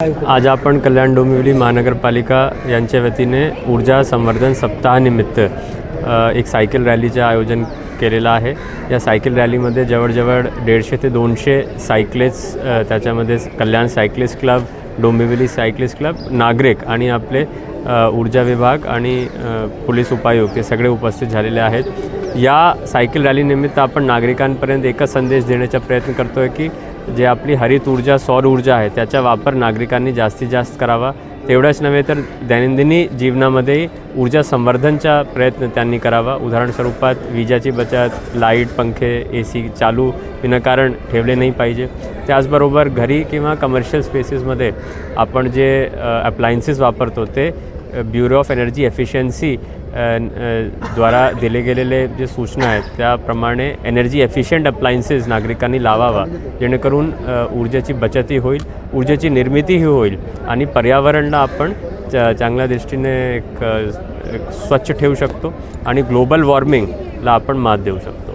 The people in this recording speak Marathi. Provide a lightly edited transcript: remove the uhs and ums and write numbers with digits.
आज आपण कल्याण डोंबिवली महानगरपालिका यांच्या वतीने ऊर्जा संवर्धन सप्ताहानिमित्त एक सायकल रॅलीचं आयोजन केलेलं आहे। या सायकल रॅलीमध्ये जवळजवळ 150 ते 200 सायकलिस्ट, त्याच्यामध्ये Kalyan cyclist club, Dombivli cyclist club, नागरिक आणि आपले ऊर्जा विभाग आणि पोलीस उपायुक्त हे सगळे उपस्थित झालेले आहेत। या सायकल रॅलीनिमित्त आपण नागरिकांपर्यंत एकच संदेश देण्याचा प्रयत्न करतो आहे की जे आपली हरित ऊर्जा, सौर ऊर्जा आहे त्याचा वापर नागरिकांनी जास्तीत जास्त करावा। तेवढंच नव्हे तर दैनंदिनी जीवनामध्ये ऊर्जा संवर्धनचा प्रयत्न त्यांनी करावा। उदाहरण स्वरूपात विजेची बचत, लाईट, पंखे, AC चालू विनाकारण ठेवले नाही पाहिजे। त्याचबरोबर घरी किंवा कमर्शियल स्पेसेसमध्ये आपण जे अप्लायन्सेस वापरतो ते ब्युरो ऑफ एनर्जी एफिशियन्सी द्वारा दिले गेलेले जे सूचना आहेत त्याप्रमाणे एनर्जी एफिशियंट अप्लायन्सेस नागरिकांनी लावावा, जेणेकरून ऊर्जेची बचतही होईल, ऊर्जेची निर्मितीही होईल आणि पर्यावरणाला आपण चांगल्या दृष्टीने एक स्वच्छ ठेवू शकतो आणि ग्लोबल वॉर्मिंगला आपण मात देऊ शकतो।